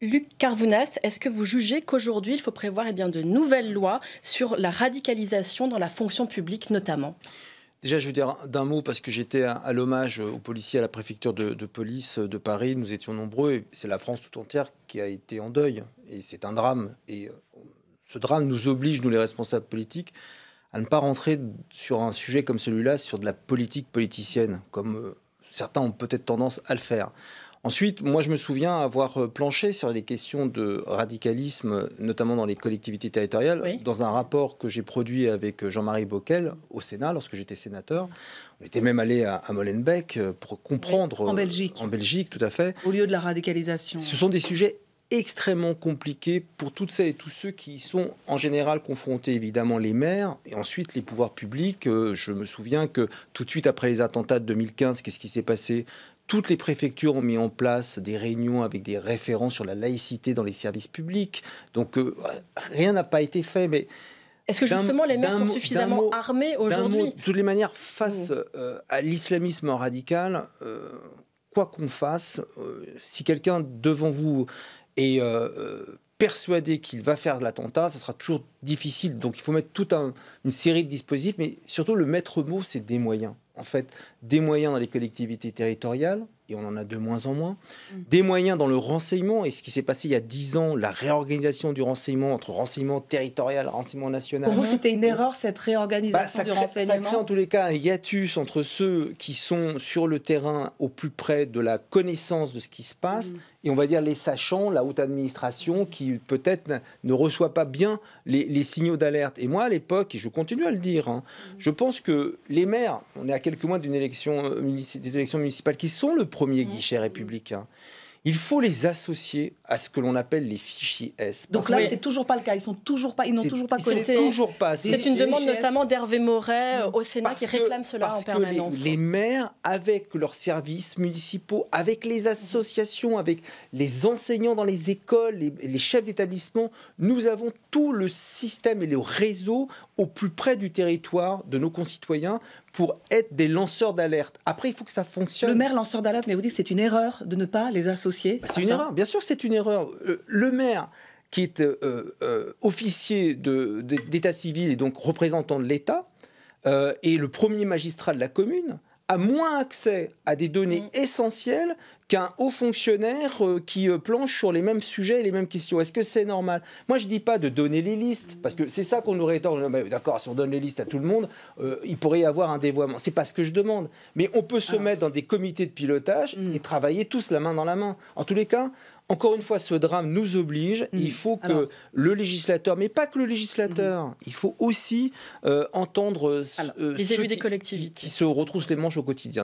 Luc Carvounas, est-ce que vous jugez qu'aujourd'hui, il faut prévoir de nouvelles lois sur la radicalisation dans la fonction publique notamment ? Déjà, je veux dire d'un mot, parce que j'étais à l'hommage aux policiers à la préfecture de police de Paris. Nous étions nombreux, et c'est la France tout entière qui a été en deuil. Et c'est un drame. Et ce drame nous oblige, nous les responsables politiques, à ne pas rentrer sur un sujet comme celui-là, sur de la politique politicienne, comme certains ont peut-être tendance à le faire. Ensuite, moi, je me souviens avoir planché sur les questions de radicalisme, notamment dans les collectivités territoriales, oui, dans un rapport que j'ai produit avec Jean-Marie Bockel au Sénat, lorsque j'étais sénateur. On était même allé à Molenbeek pour comprendre... Oui, en Belgique. En Belgique, tout à fait. Au lieu de la radicalisation. Ce sont des sujets extrêmement compliqués pour toutes celles et tous ceux qui sont en général confrontés, évidemment, les maires et ensuite les pouvoirs publics. Je me souviens que tout de suite après les attentats de 2015, qu'est-ce qui s'est passé ? Toutes les préfectures ont mis en place des réunions avec des référents sur la laïcité dans les services publics. Donc, rien n'a pas été fait. Mais est-ce que justement les maires sont suffisamment armés aujourd'hui ? De toutes les manières, face à l'islamisme radical, quoi qu'on fasse, si quelqu'un devant vous est persuadé qu'il va faire de l'attentat, ça sera toujours difficile. Donc, il faut mettre toute une série de dispositifs. Mais surtout, le maître mot, c'est des moyens. En fait, des moyens dans les collectivités territoriales, et on en a de moins en moins, des moyens dans le renseignement, et ce qui s'est passé il y a 10 ans, la réorganisation du renseignement, entre renseignement territorial et renseignement national. Pour vous, c'était une erreur, cette réorganisation du renseignement ? Ça crée en tous les cas un hiatus entre ceux qui sont sur le terrain au plus près de la connaissance de ce qui se passe, et on va dire les sachants, la haute administration, qui peut-être ne reçoit pas bien les signaux d'alerte. Et moi, à l'époque, et je continue à le dire, je pense que les maires, on est à quelques mois des élections municipales qui sont le premier guichet républicain. Il faut les associer à ce que l'on appelle les fichiers S. Donc là, c'est toujours pas le cas. Ils n'ont toujours pas connaissance. C'est une demande notamment d'Hervé Moret au Sénat qui réclame cela en permanence. Parce que les maires, avec leurs services municipaux, avec les associations, avec les enseignants dans les écoles, les chefs d'établissement, nous avons tout le système et le réseau au plus près du territoire de nos concitoyens pour être des lanceurs d'alerte. Après, il faut que ça fonctionne. Le maire lanceur d'alerte, mais vous dites que c'est une erreur de ne pas les associer. C'est une erreur, bien sûr que c'est une erreur. Le maire qui est officier d'état civil et donc représentant de l'État et le premier magistrat de la commune a moins accès à des données essentielles qu'un haut fonctionnaire qui planche sur les mêmes sujets et les mêmes questions. Est-ce que c'est normal ? Moi, je ne dis pas de donner les listes, parce que c'est ça qu'on aurait tort. D'accord, si on donne les listes à tout le monde, il pourrait y avoir un dévoiement. Ce n'est pas ce que je demande. Mais on peut se mettre dans des comités de pilotage et travailler tous la main dans la main. En tous les cas, encore une fois, ce drame nous oblige. Il faut que le législateur, mais pas que le législateur, il faut aussi entendre les élus des collectivités qui se retroussent les manches au quotidien.